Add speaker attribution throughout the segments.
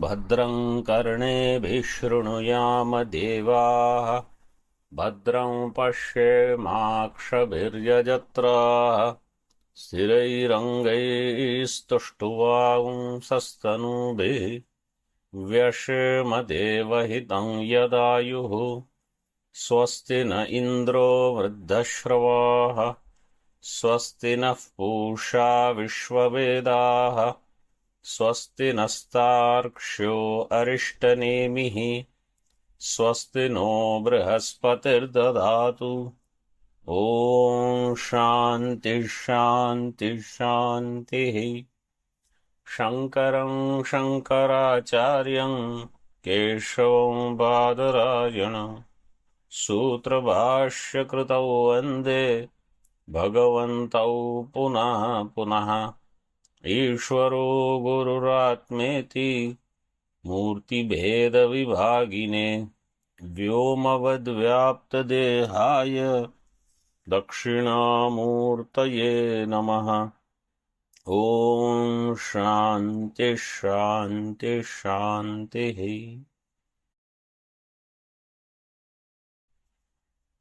Speaker 1: भद्रं कर्णेभिः शृणुयाम देवाः भद्रं पश्येमाक्षभिर्यजत्राः स्थिरैरङ्गैस्तुष्टुवांसस्तनूभिः व्यशेम देवहितं यदायुः स्वस्ति न इन्द्रो वृद्धश्रवाः स्वस्ति नः पूषा विश्ववेदाः स्वस्ति नस्तार्क्ष्यो अरिष्टनेमिः स्वस्ति नो बृहस्पतिर्दधातु। ॐ शान्ति शान्ति शान्तिः। शङ्करं शङ्कराचार्यं केशवं बादरायणं सूत्रभाष्यकृतौ वन्दे भगवन्तौ पुनः पुनः। ईश्वरो गुरुरात्मेति मूर्तिभेदविभागिने व्योमवद्व्याप्तदेहाय दक्षिणामूर्तये नमः। ॐ शान्ति शान्ति शान्तिः।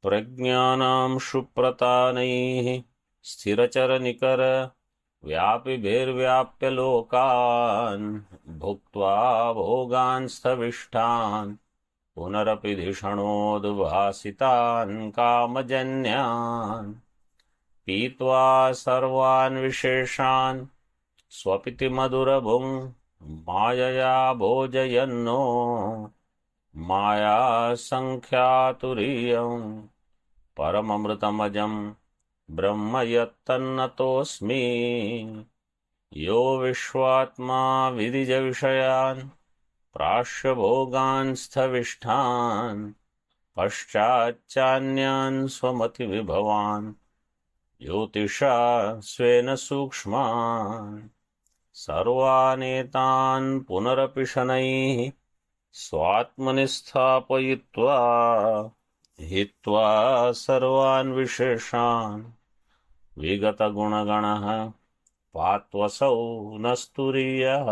Speaker 1: प्रज्ञानां शुप्रतानैः स्थिरचरनिकर व्यापिभिर्व्याप्य लोकान् भुक्त्वा भोगान् स्थविष्ठान् पुनरपि धिषणोद्भासितान् कामजन्यान् पीत्वा सर्वान् विशेषान् स्वपिति मधुरभुं मायया भोजयन्नो माया संख्यातुरीयं परममृतमजं ब्रह्म यत्तन्नतोऽस्मि। यो विश्वात्मा विदिज विषयान् प्राश्य भोगान् स्थविष्ठान् पश्चाच्चान्यान् स्वमतिविभवान् ज्योतिषा स्वेन सूक्ष्मान् सर्वानेतान् पुनरपि शनैः स्वात्मनि स्थापयित्वा हित्वा सर्वान् विशेषान् विगतगुणगणः पात्वसौ नस्तुरीयः।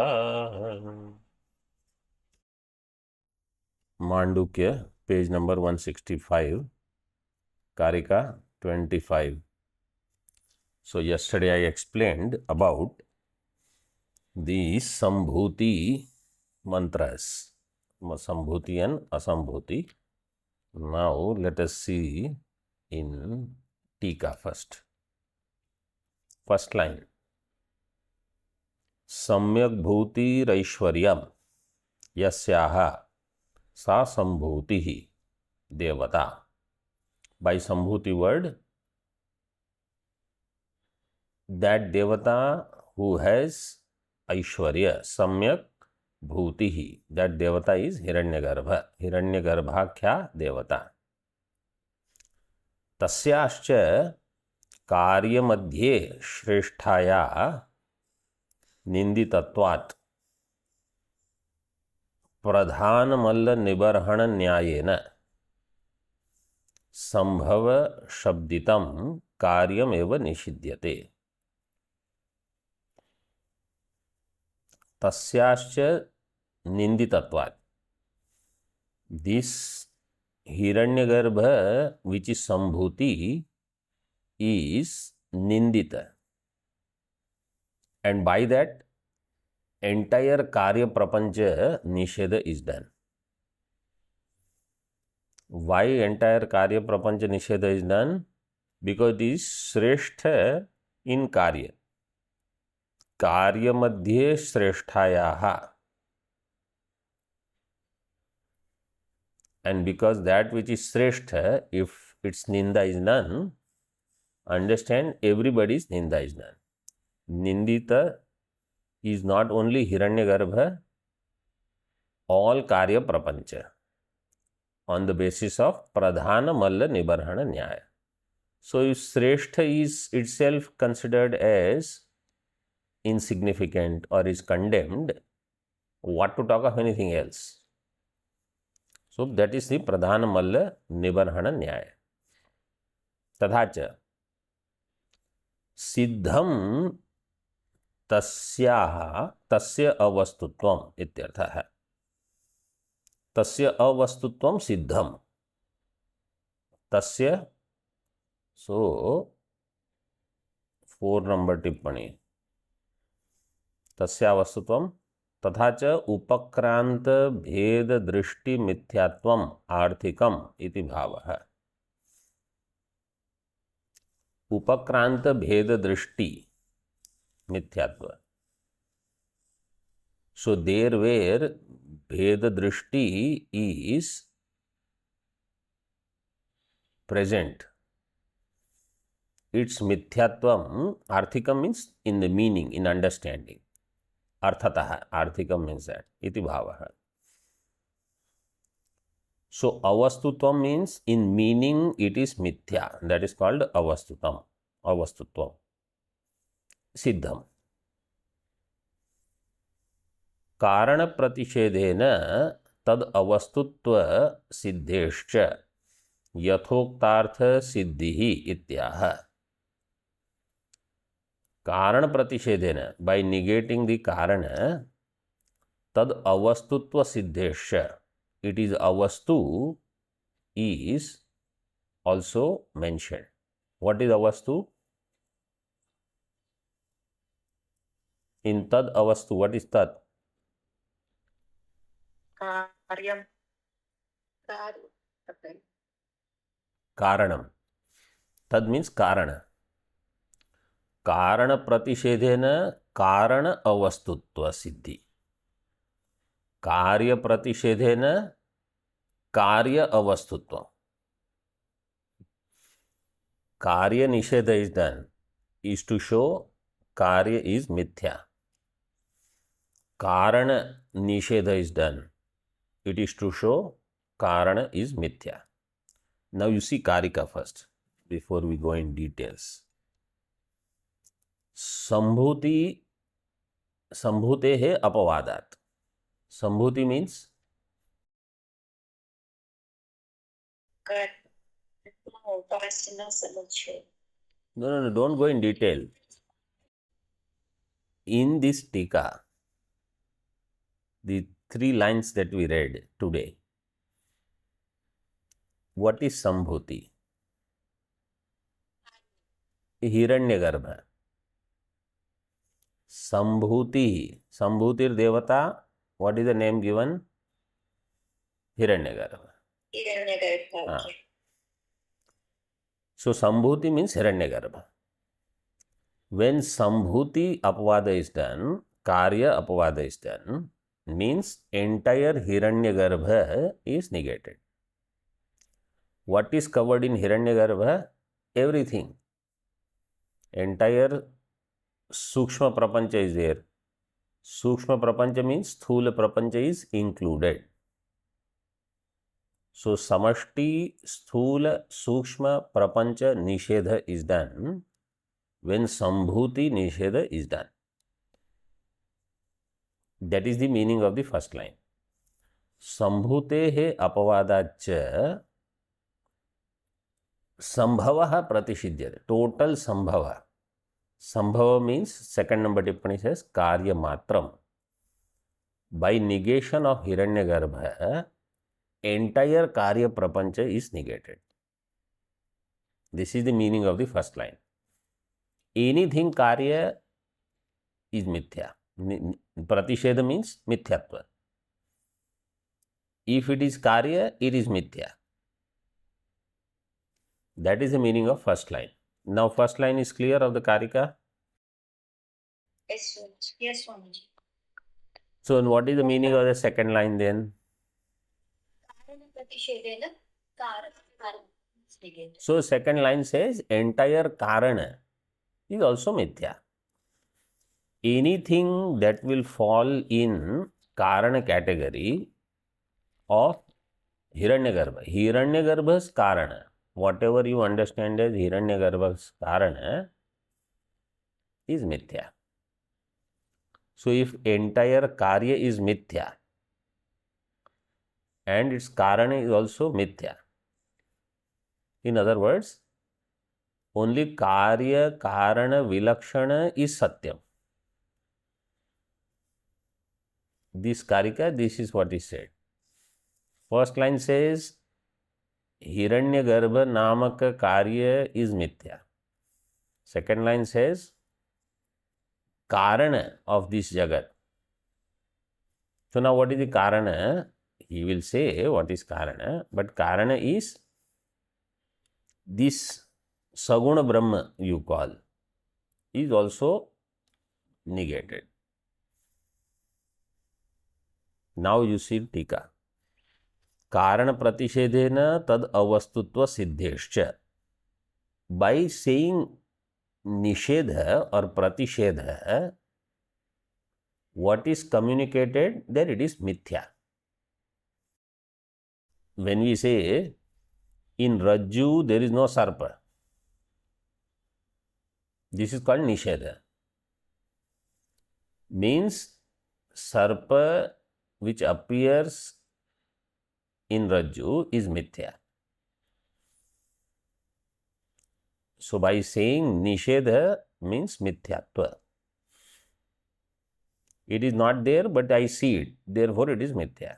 Speaker 1: मांडुक्य पेज नंबर 165, कारिका 25. So yesterday I explained about the Sambhuti mantras, Sambhuti and Asambhuti. Now let us see in Tika first. First line. Samyak bhuti raishwaryam yasyaha sa sambhutihi devata. By Sambhuti word, that devata who has Aishwarya, Samyak Bhutihi, that devata is Hiranyagarbha. Hiranyagarbhakhya devata. Tasyascha कार्य श्रेष्ठाया निंदितत्वात् प्रधान मल्ल निबर्हण न्यायेन संभव शब्दितम कार्यमेव निषिध्यते। तस्याश्च निंदितत्वात्, this Hiranyagarbha which is Sambhuti is nindita, and by that entire karya prapancha nisheda is done. Why entire karya prapancha nisheda is done? Because it is shrestha in karya. Karya madhye shresthayaha, and because that which is shrestha, if its ninda is done, understand everybody's ninda is done. Nindita is not only Hiranyagarbha, all karya prapancha on the basis of pradhana malla nibarhana nyaya. So if shrestha is itself considered as insignificant or is condemned, what to talk of anything else? So that is the pradhana malla nibarhana nyaya. तथाच सिद्धम तस्य अवस्तुत्वम इत्यर्थः। तस्य अवस्तुत्वं सिद्धम, तस्य, सो 4 number टिप्पणी, तस्य अवस्तुत्वं तथा च उपक्रांत भेद दृष्टि मिथ्यात्वम आर्थिकम इति भावः। उपक्रांत भेद दृष्टि मिथ्यात्व, so there where भेद दृष्टि is present, its mithyatvam, arthikam means in the meaning, in understanding, arthatah, arthikam means that, iti bhavah. So avastutvam means in meaning it is mithya, that is called avastutam, avastutvam, siddham. कारण प्रतिषेधेन तद अवस्तुत्व सिद्धेश्च यथोक्तार्थ सिद्धि इत्याह। कारण प्रतिषेधेन, by negating the कारण, तद अवस्तुत्व सिद्धेश्च, it is avastu is also mentioned. What is avastu? In tad avastu, what is tad?
Speaker 2: कार्यम,
Speaker 1: कारणम, तद means कारण। कारण प्रतिषेधेन कारण अवस्तुत्व सिद्धि, कार्य प्रतिषेधेन कार्य अवस्तुत्व। कार्य निषेध is done is to show कार्य is mithya. कारण निषेध is done, it is to show कारण is mithya. Now you see karika first before we go in details. संभूति, संभूतेः अपवादात्. संभूति means no, don't go in detail. In this tika, the 3 lines that we read today, what is Sambhuti? Hiranyagarbha. Sambhuti. Sambhutir Devata, what is the name given? Hiranyagarbha.
Speaker 2: Hiranyagarbha.
Speaker 1: So Sambhuti means Hiranyagarbha. When Sambhuti apavada is done, Karya apavada is done, means entire Hiranyagarbha is negated. What is covered in Hiranyagarbha? Everything. Entire Sukshma Prapancha is there. Sukshma Prapancha means Sthula Prapancha is included. So Samashti Sthula Sukshma Prapancha Nishedha is done when Sambhuti Nishedha is done. That is the meaning of the first line. Sambhutehe apavadacha sambhavaha pratishidyate. Total sambhava. Sambhava means, second number tippani says, karya matram. By negation of Hiranyagarbha, entire karya prapancha is negated. This is the meaning of the first line. Anything karya is mithya. Pratishedha means mithyatva. If it is karya, it is mithya. That is the meaning of first line. Now first line is clear of the karika?
Speaker 2: Yes, Swamiji.
Speaker 1: So what is the meaning of the second line then? So second line says entire karana is also mithya. Anything that will fall in karana category of Hiranyagarbha. Hiranyagarbha's karana, whatever you understand as Hiranyagarbha's karana, is mithya. So if entire karya is mithya and its karana is also mithya, in other words, only karya karana vilakshana is satyam. This karika, this is what is said. First line says Hiranyagarbha namaka karya is mithya. Second line says Karana of this jagat. So now what is the Karana? He will say what is Karana, but Karana is this Saguna Brahma you call is also negated. Now you see Tika. Karana Pratishedena tad avastutva siddhescha. By saying Nishedha or Pratishedha, what is communicated there, it is mithya. When we say in Rajju there is no Sarpa, this is called Nishedha. Means Sarpa which appears in Rajju is mithya. So by saying Nishedha means mithyatva. It is not there, but I see it. Therefore, it is mithya.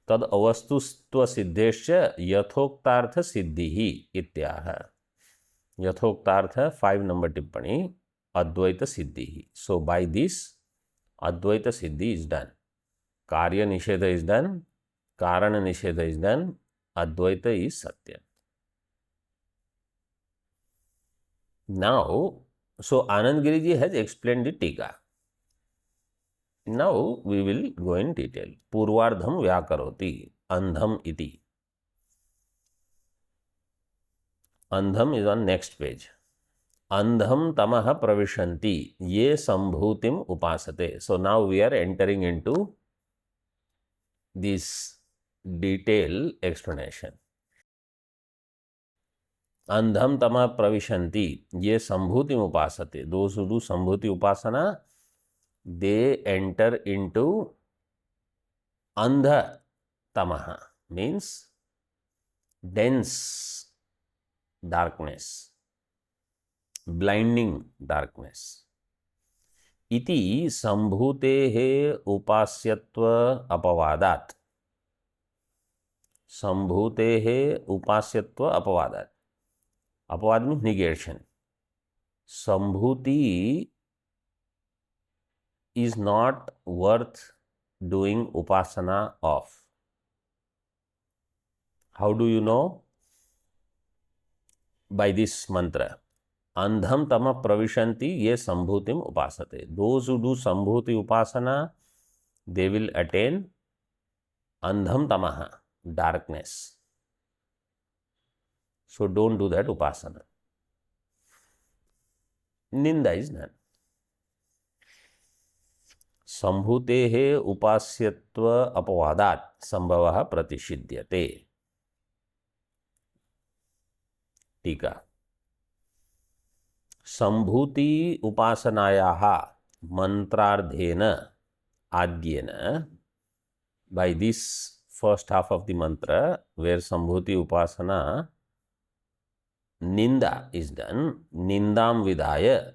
Speaker 1: Tad avastustva siddhescha yathoktartha siddhihi ityaha. Yathoktartha 5 number tippani advaita siddhihi. So by this advaita siddhi is done. Karya nishedha is done. Karana nishedha is done. Advaita is satya. Now, so Anand Giriji has explained the Tika. Now we will go in detail. Purvardham vyakaroti andham iti. Andham is on next page. Andham tamaha pravishanti ye sambhutim upasate. So now we are entering into this detailed explanation. Andham tama pravishanti ye sambhutim upasate. Those who do sambhuti upasana, they enter into andha tamaha, means dense darkness, blinding darkness. Iti sambhutehe upasyatva apavadat. Sambhutehe upasyatva apavadat. Apavad means negation. Sambhuti is not worth doing upasana of. How do you know? By this mantra. Andham tama pravishanti ye sambhutim upasate. Those who do sambhuti upasana, they will attain andham tamaha, darkness. So don't do that upasana. Ninda is none. Sambhutehe upasyatva apavadat sambhavaha pratishidyate. Tika. Sambhuti upasanayaha mantrardhena adyena. By this first half of the mantra, where Sambhuti upasana ninda is done, nindam vidaya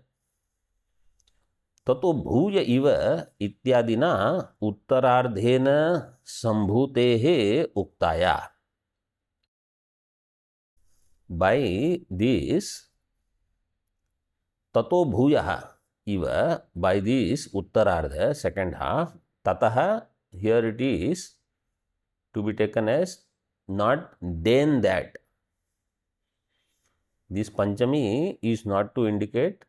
Speaker 1: tato bhuya iva ityadina uttarardhena sambhutehe uktaya. By this tato bhuyaha iva, by this uttarardha, second half, tataha, here it is to be taken as not then that. This Panchami is not to indicate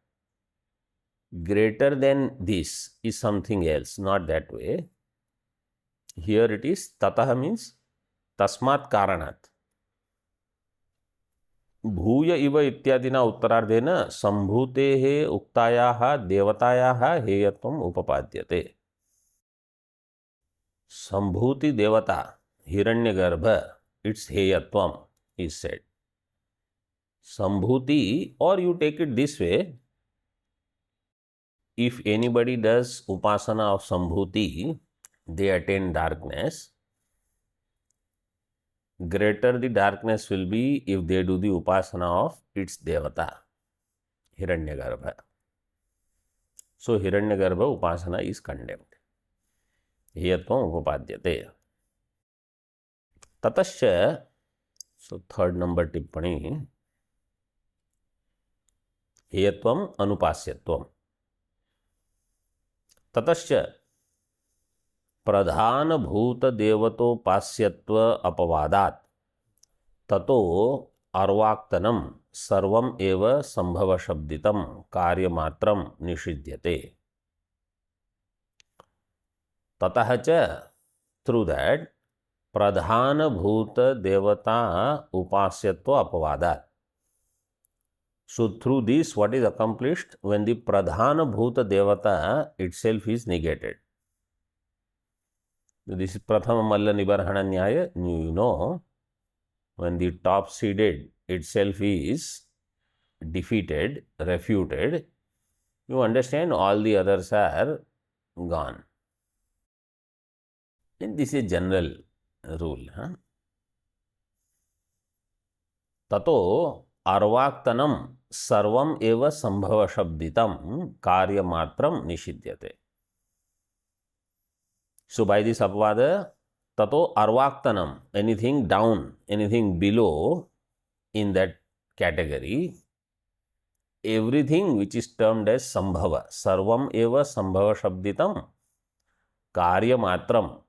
Speaker 1: greater than this is something else, not that way. Here it is tataha means tasmat karanat. Bhuya iva ityadina uttarardhena sambhutehe uktayaha devatayaha heyatvam upapadyate. Sambhuti devata Hiranyagarbha, its heyatvam is said. Sambhuti, or you take it this way, if anybody does upasana of Sambhuti, they attain darkness. Greater the darkness will be if they do the upasana of its devata, Hiranyagarbha. So Hiranyagarbha upasana is condemned. हेयत्वम् उपपाद्यते। ततश्च, so third number टिप्पणी, हेयत्वम् अनुपास्यत्वम्। ततश्च प्रधानभूत देवतोपास्यत्व अपवादात् ततो अर्वाक्तनं सर्वम् एव संभवशब्दितं कार्यमात्रं निषिध्यते। ततः च, through that, प्रधानभूत देवता उपास्यत्व अपवादात्, so through this what is accomplished when the pradhanabhuta devata itself is negated. This is prathama malla nibarhana nyaya. You know, when the top seeded itself is defeated, refuted, you understand all the others are gone. And this is a general rule. ततो अर्वाक्तनम सर्वम एव संभव शब्दितम कार्यमात्रम निषिध्यते. So by this apvada, tato arvaktanam, anything down, anything below in that category, everything which is termed as sambhava, sarvam eva sambhava shabditam karyamatram,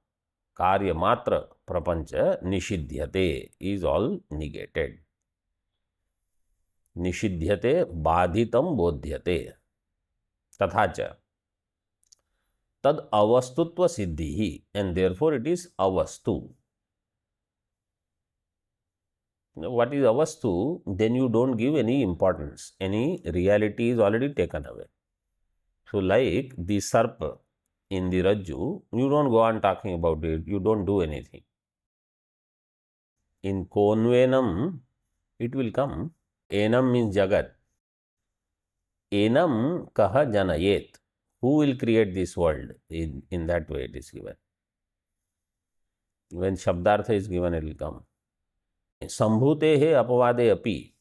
Speaker 1: karyamatra prapancha nishidhyate, is all negated. Nishidhyate badhitam bodhyate. Tathacha tad avastutva siddhi, and therefore it is avastu. What is avastu? Then you don't give any importance. Any reality is already taken away. So like the sarpa in the rajju, you don't go on talking about it. You don't do anything. In konvenam, it will come. Enam means jagat. Enam kaha janayet. Who will create this world? In that way it is given. When shabdartha is given, it will come. Sambhutehe apavade api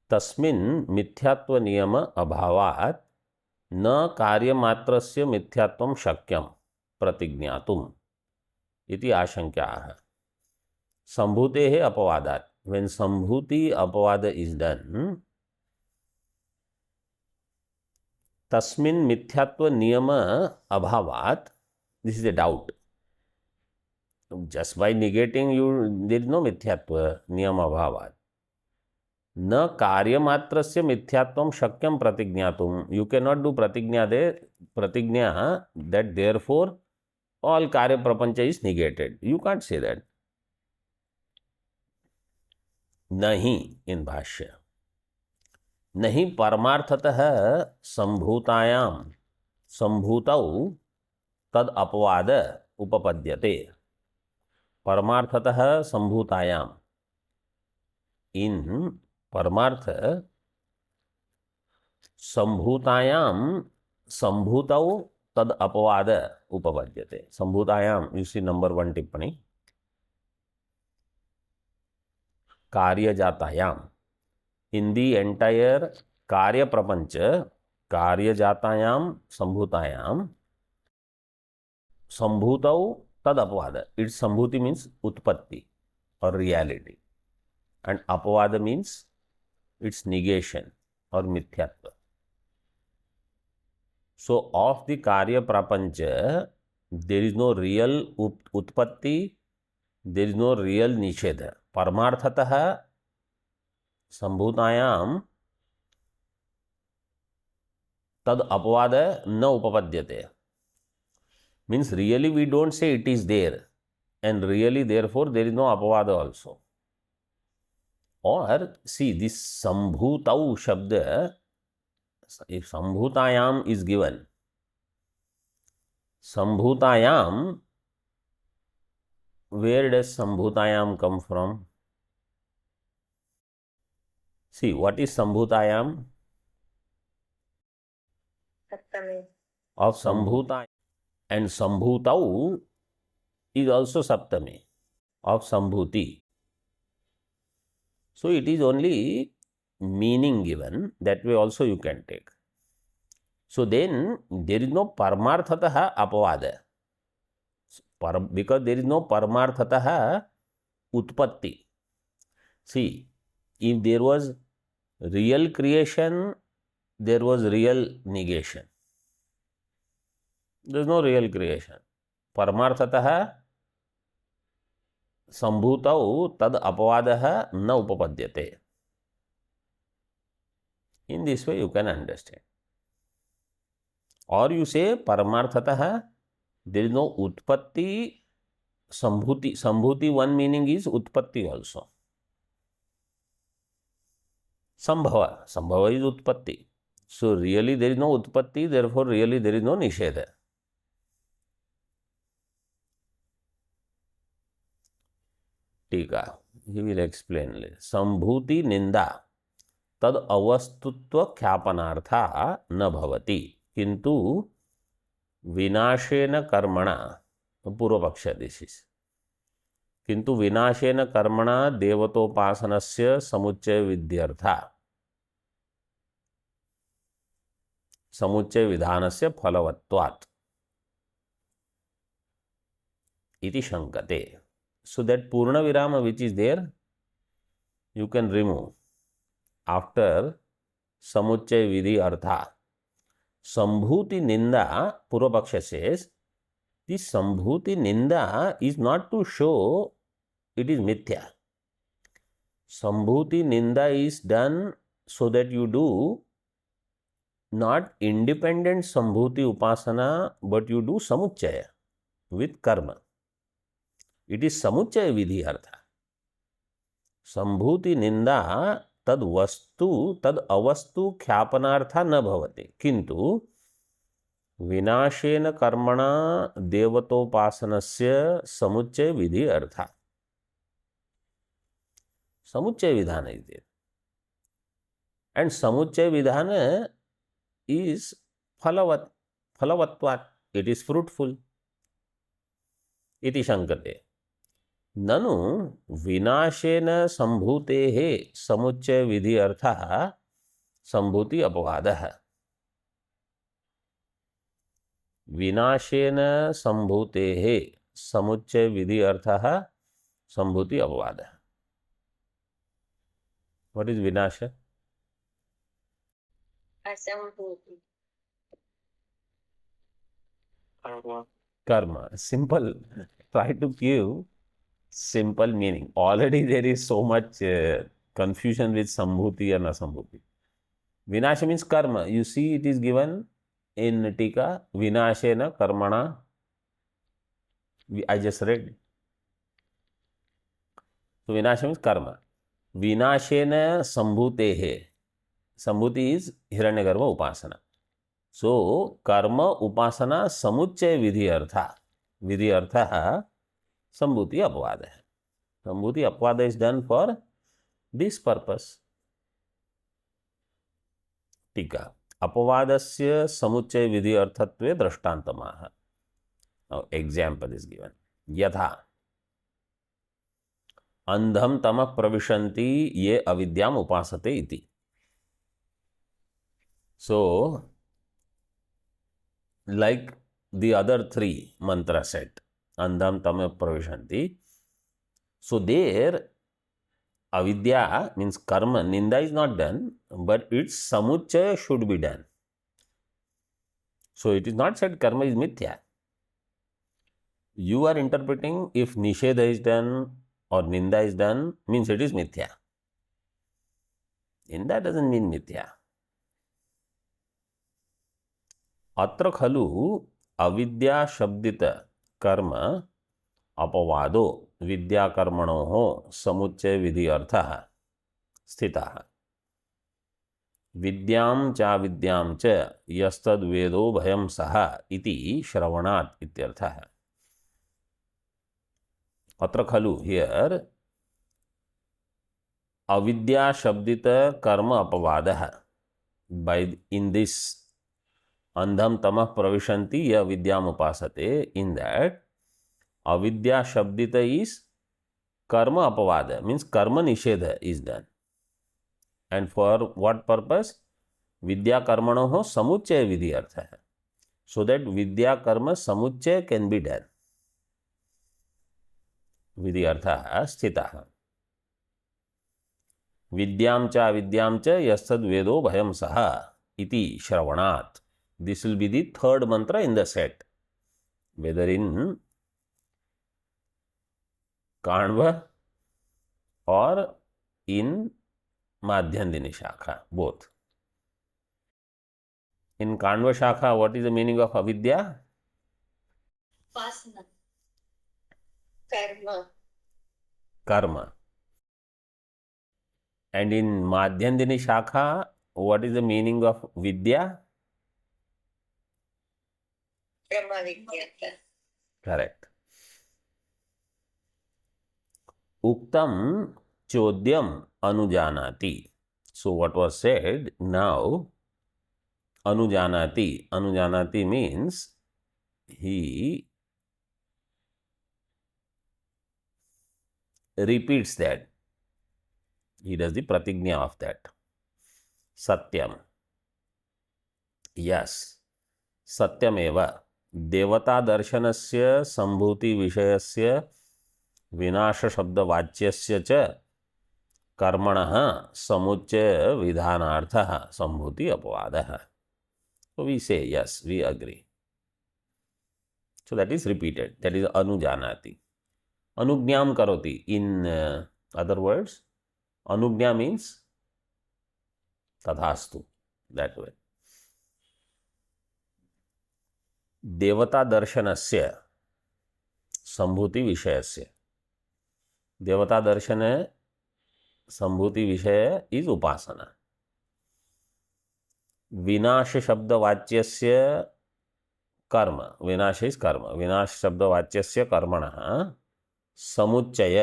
Speaker 1: tasmin mithyatva niyama abhavat na karyamatrasya mithyatvam shakyam pratignatum iti ashankyaha. Sambhutehe apavadat. When sambhuti apavada is done, tasmin mithyatva niyama abhavat, this is a doubt. Just by negating you, there is no mithyatva niyama abhavat. Na karyamatrasya mithyatvam shakyam pratignatum. You cannot do pratignya that therefore all karya prapancha is negated. You can't say that. Nahi in bhashya. नहीं परमार्थतः संभूतायाम संभूतौ तद अपवाद उपपद्यते. परमार्थतः संभूतायाम, इन परमार्थ संभूतायाम संभूतौ तद अपवाद उपपद्यते. संभूतायाम, you see number 1 टिप्पणी. कार्यजातायाम, in the entire karya prapancha, karya jatayam sambhutayam, sambhutau tad apavada. Its sambhuti means utpatti or reality, and apavada means its negation or mithyatva. So of the karya prapancha, there is no real utpatti, there is no real nishedha. Paramarthatah संभूतायाम तद अपवाद न उपपद्यते. Means really we don't say it is there, and really therefore there is no apavada also. Or see, this sambhutau shabda, if sambhutayam is given, sambhutayam, where does sambhutayam come from? See, what is sambhutayam?
Speaker 2: Saptami.
Speaker 1: Of sambhuta, and sambhutau is also saptami of sambhuti. So it is only meaning given. That way also you can take. So then there is no paramarthataha apavada. because there is no parmarthatah utpatti. See, if there was real creation, there was real negation. There is no real creation. Parmarthatah sambhutau tad apavadah na upapadyate. In this way you can understand. Or you say paramarthatah there is no utpatti, sambhuti. Sambhuti, one meaning is utpatti also. Sambhava. Sambhava is utpatti. So really there is no utpatti, therefore really there is no nishedha. Tika. He will explain later. Sambhuti ninda तद अवस्तुत्व ख्यापनार्था न भवति किंतु विनाशेन कर्मणा, पूर्व पक्ष this is, किंतु विनाशेन कर्मणा देवतोपासनस्य समुच्चय विध्यर्था समुच्चय विधानस्य फलवत्वात् इति शंकते. So that पूर्ण विराम which is there you can remove after samucchay vidhi artha. Sambhuti ninda, Purvapaksha says, this sambhuti ninda is not to show it is mithya. Sambhuti ninda is done so that you do not independent sambhuti upasana, but you do samuccaya with karma. It is samuccaya vidhi artha. Sambhuti ninda तद वस्तु तद अवस्तु ख्यापनार्था न भवति किंतु विनाशेन कर्मणा देवतोपासनस्य समुच्चय विधि अर्था. समुच्चय विधान is there and समुच्चय विधान is फलवत्वात्, it is fruitful. इति शंकते. ननु विनाशेन संभूतेः समुच्चय विधि अर्थः संभूति अपवादः. विनाशेन संभूतेः समुच्चय विधि अर्थः संभूति अपवादः. व्हाट इज विनाश?
Speaker 2: असंभूति.
Speaker 1: Karma. Simple. Try to give simple meaning. Already there is so much confusion with sambhuti and asambhuti. Vinasha means karma. You see it is given in Tika, Vinashena karmana. I just read. So Vinasha means karma. Vinashena sambhutehe. Sambhuti is Hiranyagarbha upasana. So karma upasana samucchay vidhi artha. Vidhi artha Sambhuti apavada. Sambhuti apavada is done for this purpose. Tika. Apavadasya samucchay vidhi arthatve drashtantamaha. Now example is given. Yatha. Andham tamah pravishanti ye avidyam upasate iti. So, like the other three mantra set. Andham tamah pravishanti. So there avidya means karma, ninda is not done, but its samuccaya should be done. So it is not said karma is mithya. You are interpreting if nishedha is done or ninda is done means it is mithya. Ninda doesn't mean mithya. Atra khalu avidya shabdita कर्म अपवादो विद्या कर्मणोः समुच्चय विधि अर्थः स्थितः. विद्यां च विद्यां च यस्तद् वेदो भयं सः इति श्रवणात् इत्यर्थः. अत्र खलु हियर अविद्या शब्दित कर्म अपवादः. by in this Andham tamah pravishanti ya vidyam upasate, in that avidya shabdita is karma apavada, means karma nishedha is done. And for what purpose? Vidya karmanoho samuccaya vidhi artha. So that vidya karma samuccaya can be done. विधि अर्थः स्थितः। विद्यां च अविद्यां च यस्तद्वेदो भयं सः इति श्रवणात्. This will be the third mantra in the set, whether in Kanva or in Madhyandini Shakha, both. In Kanva Shakha, what is the meaning of avidya?
Speaker 2: Vasana. Karma.
Speaker 1: Karma. And in Madhyandini Shakha, what is the meaning of vidya?
Speaker 2: Brahma Vidyata.
Speaker 1: Correct. Uktam chodyam anujanati. So what was said now, anujanati. Anujanati means he repeats that. He does the pratignya of that. Satyam. Yes. Satyameva. देवता दर्शनस्य संभूति विषयस्य विनाश शब्द वाच्यस्य च कर्मणः समुच्चय विधानार्थः संभूति अपवादः. So we say yes, we agree. So that is repeated. That is anujanati. Anugnyam karoti. In other words, anugnya means tathastu. That way. देवता दर्शनस्य संभूति विषयस्य. देवता दर्शन संभूति विषय इज उपासना. विनाश शब्द वाच्यस्य कर्म. विनाश इज कर्म. विनाश शब्द वाच्यस्य कर्मणः समुच्चय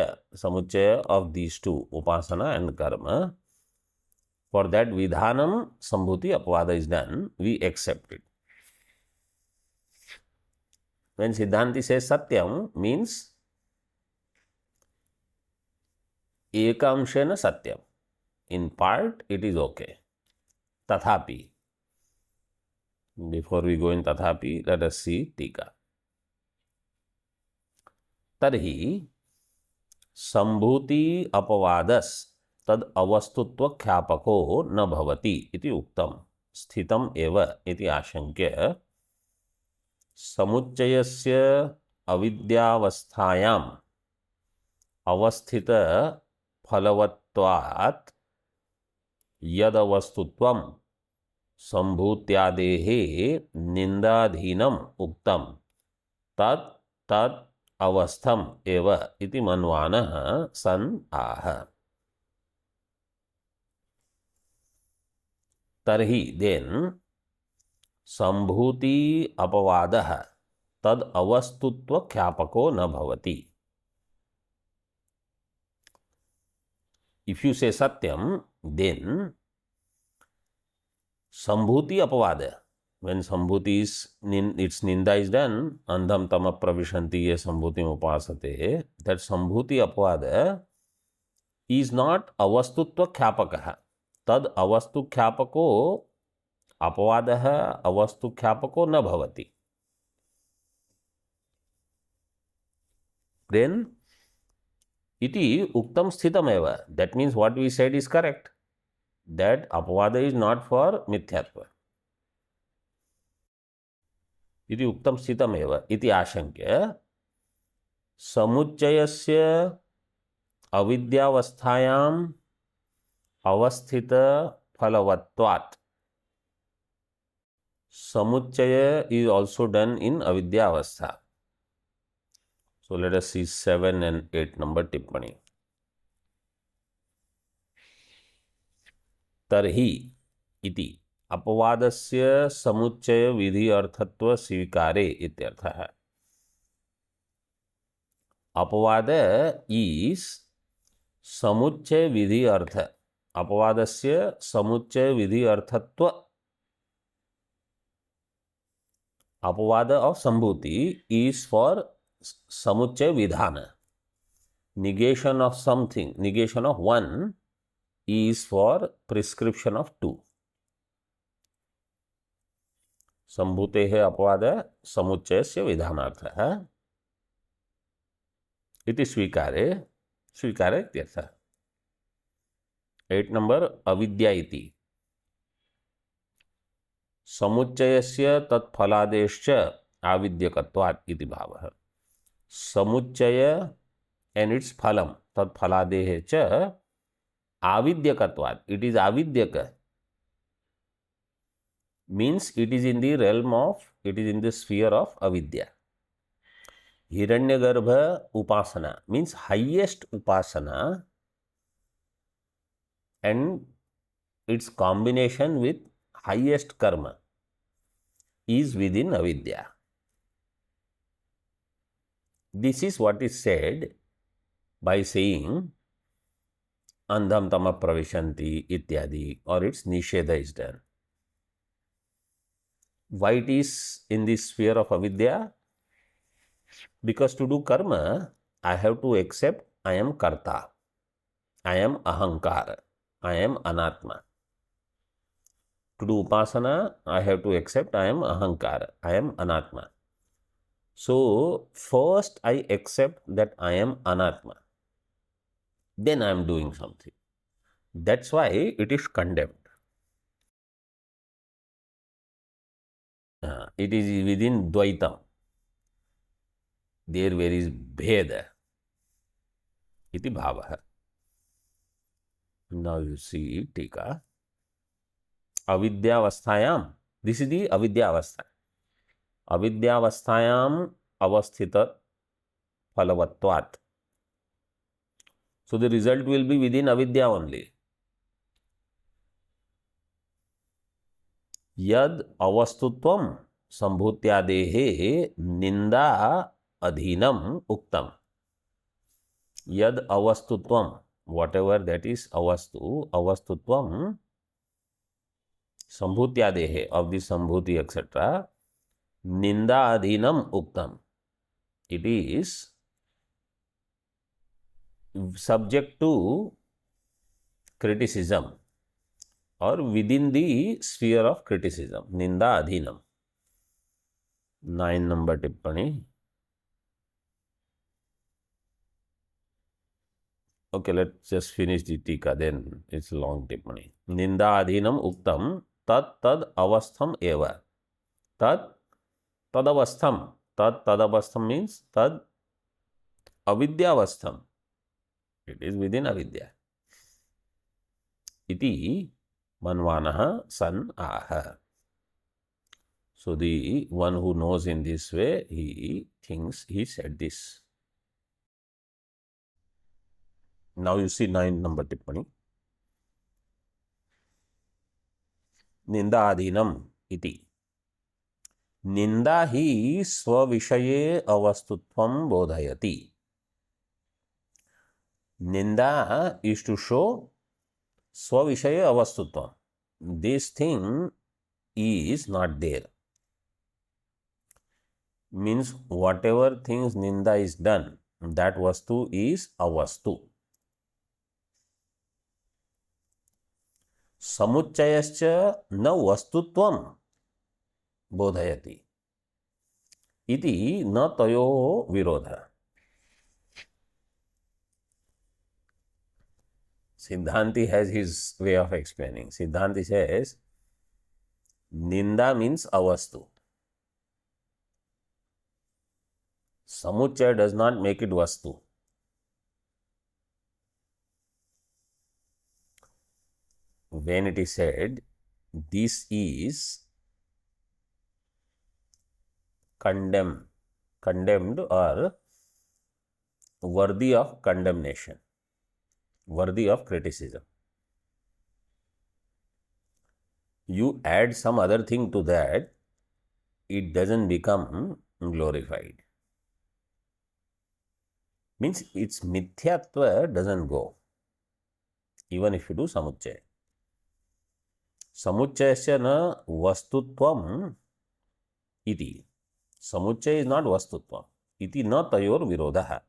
Speaker 1: of these two, upasana and karma. For that vidhanam sambhuti apavada is done, we accept it. When Siddhanti says satyam, means ekamshena satyam. In part, it is okay. Tathapi. Before we go in Tathapi, let us see Tika. Tarhi संभूति अपवादस तद अवस्तुत्व ख्यापको न भवति इति उक्तम. स्थितम एव इति आशंक्य समुच्चयस्य अविद्यावस्थायाम अवस्थित फलवत्वात् यदवस्तुत्वम संभूत्यादेः निंदाधीनम उक्तम तत् तत् अवस्थम एव इति मन्वानः सन आह. तर्हि देन संभूति अपवादः तद अवस्तुत्व ख्यापको न भवति. If you say satyam, then संभूति अपवाद. When sambhuti is, its ninda is done, andham tama pravishanti ye sambhuti upasate, that sambhuti apavada is not avastutva khyapakah. Tad avastu khyapako apavadah avastu khyapako na bhavati. Then iti uktam sthitam eva. That means what we said is correct. That apavada is not for mithyatva. इति उक्तम स्थितमेव इति आशंक्य समुच्चयस्य अविद्यावस्थायाम अवस्थित फलवत्वात्. समुच्चय is also done in avidyaवस्था. So let us see 7 and 8 number टिप्पणी. तर्हि इति अपवादस्य समुच्चय विधि अर्थत्व स्वीकारे इत्यर्थः. अपवाद इज समुच्चय विधि अर्थ. अपवादस्य समुच्चय विधि अर्थत्व. अपवाद ऑफ संभूति इज फॉर समुच्चय विधान. negation of something, negation of one is for prescription of two. संभूतेः अपवाद समुच्चयस्य विधानार्थः इति स्वीकारे, स्वीकारे इत्यर्थः। 8 नंबर अविद्या इति समुच्चयस्य तत्फलादेश्च आविद्यकत्वात् इति भावः। समुच्चय and its phalam तत्फलादेः च आविद्यकत्वात्, it is avidyaka, means it is in the realm of, it is in the sphere of avidya. Hiranyagarbha upasana means highest upasana and its combination with highest karma is within avidya. This is what is said by saying andham tama pravishanti ityadi, or its nishedha is done. Why it is in the sphere of avidya? Because to do karma, I have to accept I am karta, I am ahankara, I am anatma. To do upasana, I have to accept I am ahankara, I am anatma. So, first I accept that I am anatma. Then I am doing something. That's why it is condemned. It is within Dvaitam. There where is Bheda. Iti bhavaha. Now you see Tika. Avidyavasthayam. This is the avidyavastha. Avidyavasthayam avasthita phalavatvat. So the result will be within avidya only. यद अवस्तुत्वम संभूत्यादेहे निंदा अधीनम उक्तम. यद अवस्तुत्वम, whatever that is avastu, avastutvam संभूत्यादेहे, of the संभूति etc. निंदा अधीनम उक्तम. It is subject to criticism or within the sphere of criticism. Ninda adhinam. 9 number tippani. Okay, let's just finish the tika, then it's long tippani. Ninda adhinam uktam tat tad avastham eva. Tad avastham. Tad avastham means tad avidyavastham. It is within avidya. Iti manvanaha san aha. So the one who knows in this way, he thinks he said this. Now you see 9 number tippani. Ninda adhinam iti. Ninda hi swavishaye avastutvam bodhayati. Ninda is to show swavishaye avastutvam. This thing is not there. Means whatever things ninda is done, that vastu is avastu. Samuchayascha na vastutvam bodhayati. Iti na tayo virodha. Siddhanti has his way of explaining. Siddhanti says, Ninda means avastu. Samuchaya does not make it vastu. When it is said, this is condemned or worthy of condemnation, worthy of criticism. You add some other thing to that, it doesn't become glorified. Means its mithyatva doesn't go, even if you do samuchaya. Samuchayasya na vastutvam iti. Samuchaya is not vastutvam. Iti na tayor virodha.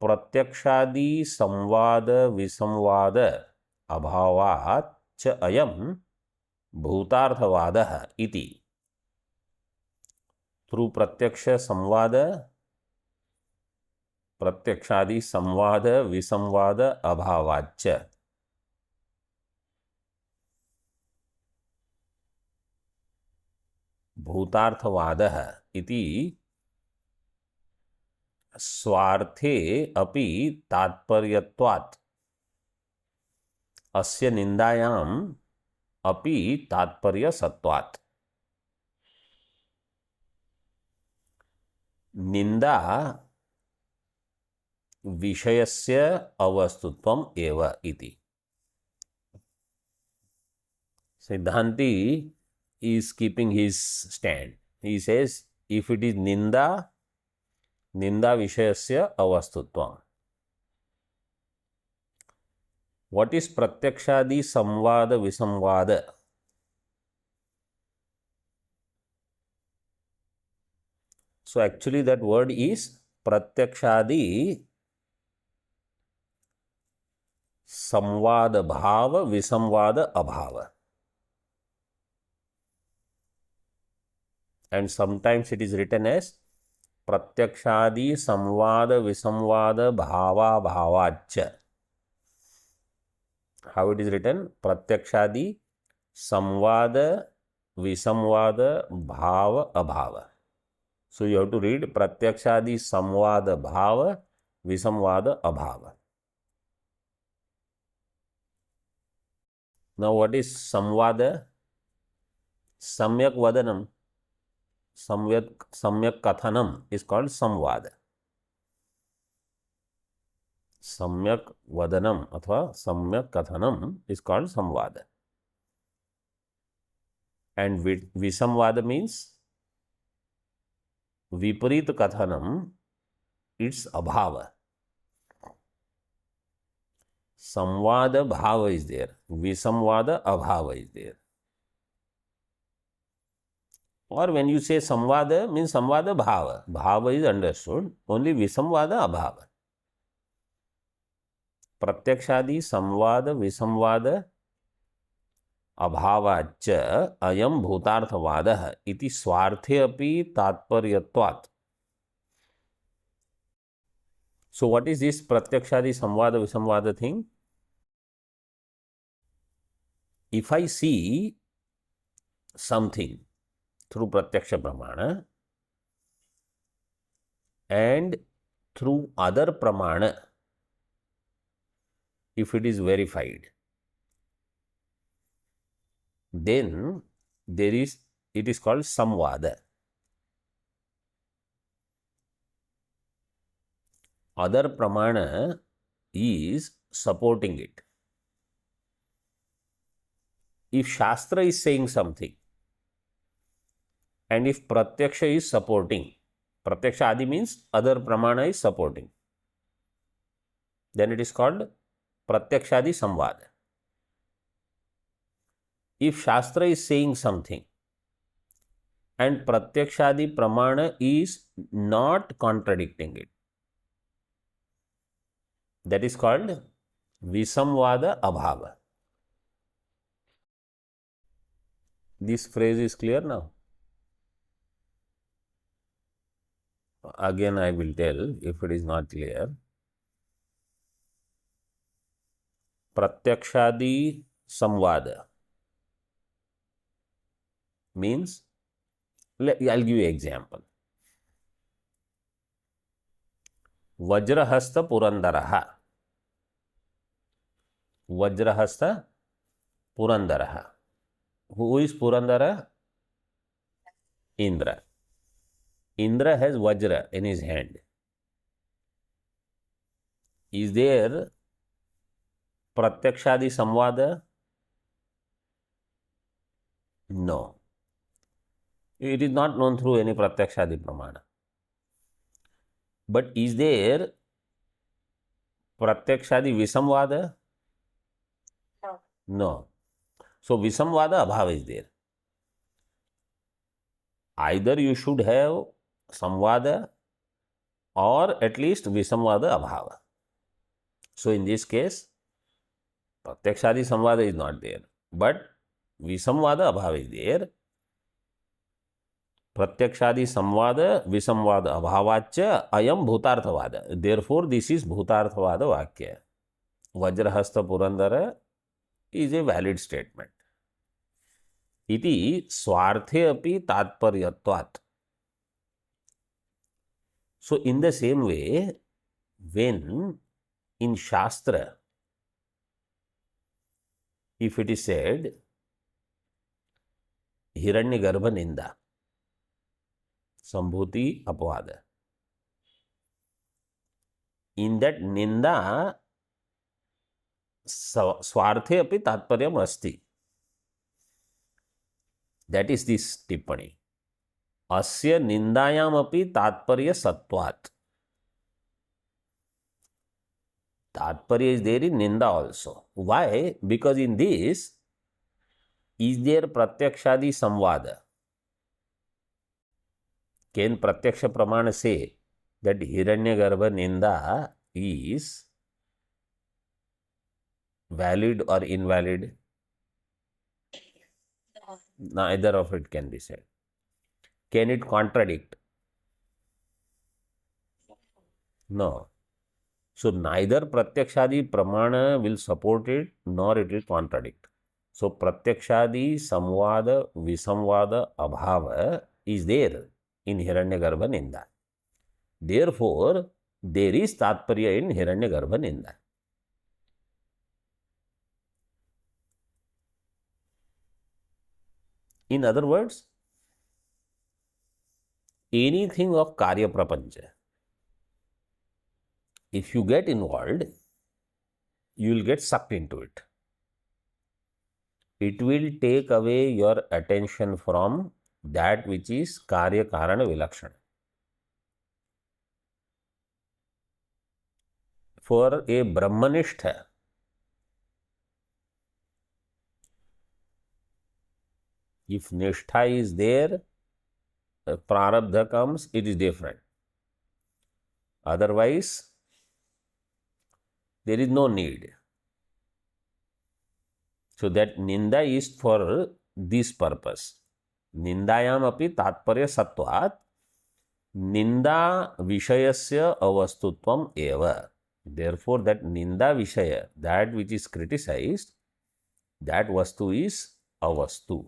Speaker 1: Pratyakshadi samvada visamvada abhavat cha ayam bhutarthavadah iti. Through pratyaksha samvada, प्रत्यक्षादि संवाद विसंवाद अभावाच्च भूतार्थवादः इति स्वार्थे अपि तात्पर्यत्वात् अस्य निंदायाम् अपि तात्पर्यसत्वात्। निंदा विषयस्य अवस्तुत्वम् एव इति। सिद्धांति is keeping his stand. He says, if it is ninda, ninda vishayasya avastutvam. What is pratyakshadi samvada visamvada? So actually that word is pratyakshadi samvada bhava visamvada abhava. And sometimes it is written as pratyakshadi samvada visamvada bhava bhavacha. How it is written? Pratyakshadi samvada visamvada bhava abhava. So you have to read pratyakshadi samvada bhava visamvada abhava. Now what is samvada? Samyak vadanam. Samyak kathanam is called samvada. Samyak vadanam अथवा samyak kathanam is called samvada. And visamvada means viparita kathanam, it's abhava. Samvada bhava is there, visamvada abhava is there. Or when you say samvada, means samvada bhava. Bhava is understood, only visamvada abhava. Pratyakshadi samvada visamvada abhavacha ayam bhutarthavadah iti swarte api tatparyatvat. So what is this pratyakshadi samvada visamvada thing? If I see something through pratyaksha pramana and through other pramana, if it is verified, then it is called samvada. Other pramana is supporting it. If Shastra is saying something, and if Pratyaksha is supporting, Pratyaksha Adi means other Pramana is supporting, then it is called Pratyakshadi Samvada. If Shastra is saying something and Pratyakshadi Pramana is not contradicting it, that is called Visamvada Abhava. This phrase is clear now? Again I will tell if it is not clear. Pratyakshadi Samvada means, I'll give you an example. Vajrahasta Purandaraha. Vajrahasta Purandaraha. Who is Purandara? Indra. Indra has Vajra in his hand. Is there Pratyakshadi Samvada? No. It is not known through any Pratyakshadi Pramana. But is there Pratyakshadi Visamvada?
Speaker 2: No.
Speaker 1: No. So Visamvada Abhava is there. Either you should have Samvada or at least Visamvada Abhava. So in this case, Pratyakshadi Samvada is not there, but Visamvada Abhava is there. प्रत्यक्षादि संवाद विसंवाद अभावाच्च अयम भूतार्थवाद, therefore this is भूतार्थवाद वाक्य. Vajrahasta Purandar is a valid statement. इति स्वार्थे अपि तात्पर्यत्वात्. So in the same way, when in Shastra, if it is said Hiranyagarbha Ninda, Sambhuti Apavada, in that Ninda Swarthe api Tatparyam asti. That is this tippani. Asya Nindayam api Tatparya Sattvat. Tatparya is there in Ninda also. Why? Because in this, is there Pratyakshadi Samvada? Can Pratyaksha Pramana say that Hiranyagarbha Ninda is valid or invalid?
Speaker 2: No.
Speaker 1: Neither of it can be said. Can it contradict? No. So neither Pratyakshadi Pramana will support it nor it will contradict. So Pratyakshadi Samvada Visamvada Abhava is there in Hiranyagarbha Ninda. Therefore, there is Tatparya in Hiranyagarbha Ninda. In other words, anything of Karya Prapancha, if you get involved, you will get sucked into it. It will take away your attention from that which is Karya Karana Vilakshana. For a Brahmanishtha, if Nishtha is there, Prarabdha comes, it is different. Otherwise, there is no need. So that Ninda is for this purpose. Nindayam api Tatparya Sattvat Ninda Vishayasya Avastutvam eva. Therefore, that Ninda Vishaya, that which is criticized, that Vastu is Avastu.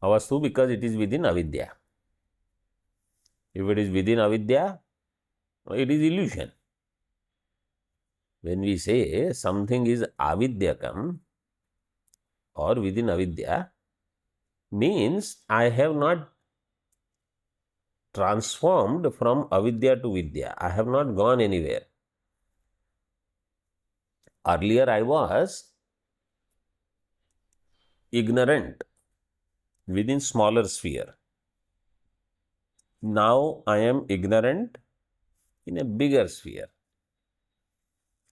Speaker 1: Avastu because it is within avidya. If it is within avidya, it is illusion. When we say something is avidyakam or within avidya, means I have not transformed from avidya to vidya. I have not gone anywhere. Earlier I was ignorant within smaller sphere. Now I am ignorant in a bigger sphere.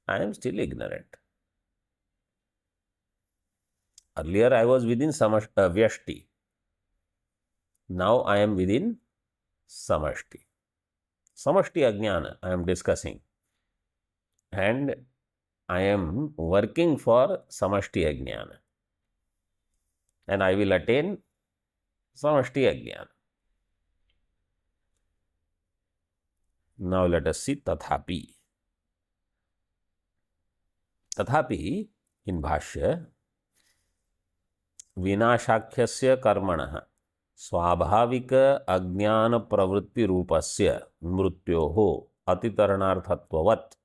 Speaker 1: I am still ignorant. Earlier I was within Vyashti. Now I am within Samashti. Samashti Ajnana I am discussing. And I am working for Samashti Ajnana. And I will attain Samashti Ajnana. Now let us see Tathapi. Tathapi in Bhashya, विनाशाख्यस्य कर्मणः स्वाभाविक अज्ञान प्रवृत्ति रूपस्य मृत्योः अतितरणार्थत्ववत्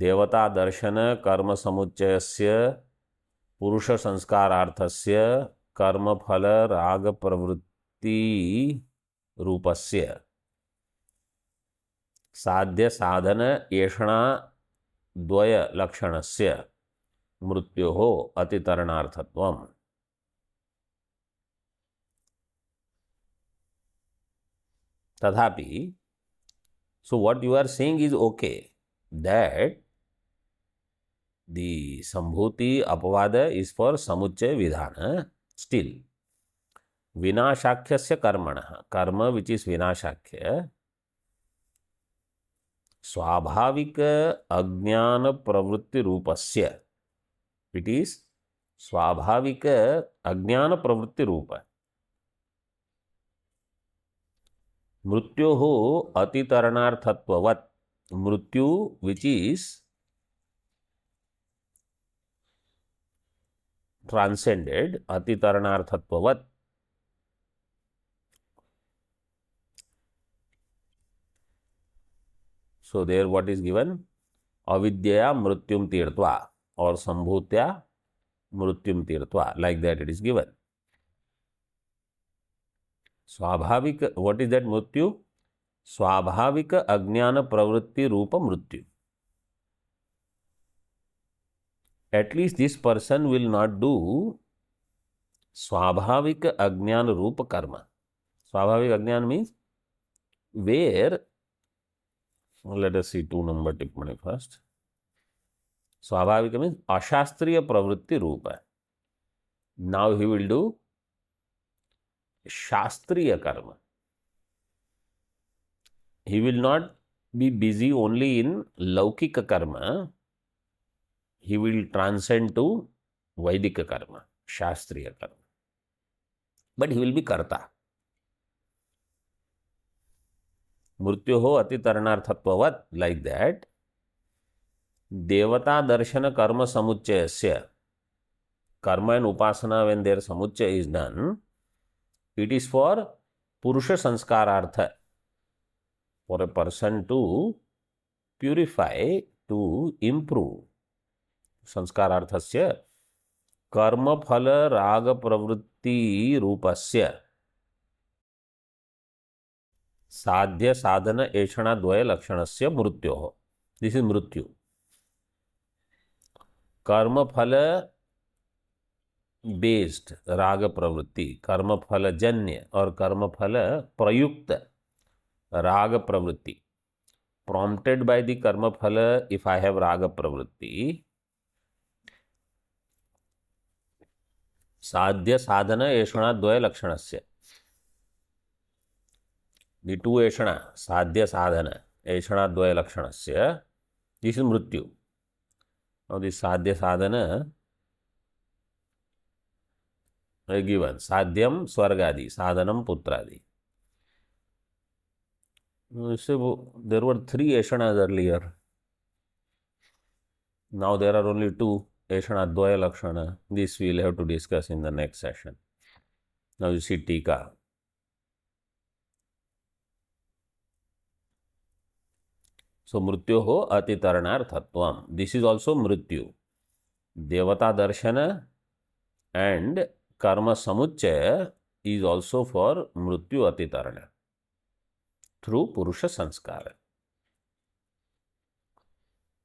Speaker 1: देवता दर्शन कर्म समुच्चयस्य पुरुष संस्कारार्थस्य कर्मफल राग प्रवृत्ति रूपस्य साध्य साधन येषणा द्वय लक्षणस्य मृत्योः अतितरणार्थत्वम्. Tathapi, so what you are saying is okay, that the Sambhuti Apavada is for Samuchaya Vidhana. Still, Vinashakhyasya Karmana, karma which is Vinashakya, Swabhavika Ajnana Pravritti Rupasya, it is स्वाभाविक अज्ञान प्रवृत्ति रूप है। मृत्योः अतितरणार्थत्ववत्, मृत्यु विच इज ट्रांसेंडेड, अतितरणार्थत्ववत्। So there what is given? Avidyaya mrityum tirtva or sambhutya mrityum tirtva, like that it is given. स्वाभाविक, what is that mrityu? स्वाभाविक अज्ञान प्रवृत्ति रूप मृत्यु. At least this person will not do स्वाभाविक अज्ञान रूप कर्म. स्वाभाविक अज्ञान means where, let us see 2 number टिप्पणी first. स्वाभाविक means अशास्त्रीय प्रवृत्ति रूप है. Now he will do शास्त्रीय कर्म. He will not be busy only in laukika karma. He will transcend to Vaidika karma, Shastriya karma. But he will be karta. Mrityoho atitarnarthatvavat, like that. Devata darshana karma samuchayasya. Karma and upasana, when their samuchaya is done, it is for purusha sanskarartha, for a person to purify, to improve. संस्कारार्थस्य कर्मफल राग प्रवृत्ति रूपस्य साध्य साधन ऐषणा द्वय लक्षणस्य मृत्योः. This is मृत्यु. कर्मफल बेस्ड राग प्रवृत्ति, कर्मफल जन्य और कर्मफल प्रयुक्त राग प्रवृत्ति, prompted by the karmaphala. If I have raga pravritti, साध्य साधन ऐषणा द्वय लक्षणस्य, the two ऐषणा, साध्य साधन ऐषणा द्वय लक्षणस्य, this is मृत्यु. Now this साध्य साधन given, साध्यम स्वर्गादि, साधनम पुत्रादि. There were 3 ऐषणाs earlier. Now there are only 2. Eshana Dvaya Lakshana. This we will have to discuss in the next session. Now you see Tika. So Mrityoho Atitarnarthatvam. This is also Mrityu. Devata Darshana and Karma Samuchaya is also for Mrityu Atitarna through Purusha Sanskara.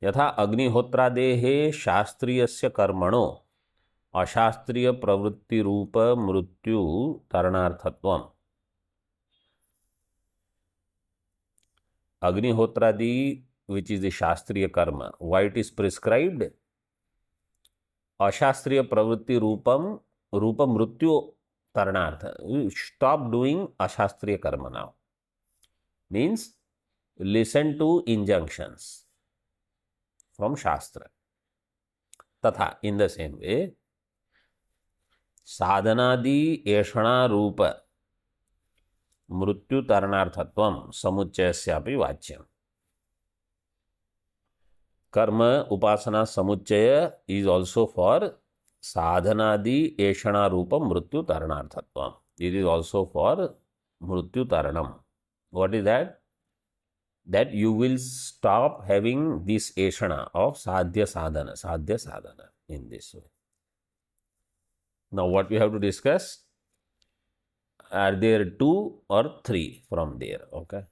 Speaker 1: यथा अग्निहोत्रादेः शास्त्रीयस्य कर्मणो अशास्त्रीय प्रवृत्ति रूप मृत्यु तरणार्थत्वम्. अग्निहोत्रादि, which is the शास्त्रीय कर्म, why it is prescribed? अशास्त्रीय प्रवृत्ति रूप मृत्यु तरणार्थ. Stop doing अशास्त्रीय कर्म now. Means listen to injunctions from Shastra. Tatha, in the same way, sadhanadi eshana rupa mrityu taranarthatvam samuchayasyapi vachyam. Karma upasana samuchaya is also for sadhanadi eshana rupa mrityu taranarthatvam. It is also for mrityu taranam. What is that? That you will stop having this eshana of sadhya sadhana in this way. Now what we have to discuss? Are there 2 or 3 from there? Okay.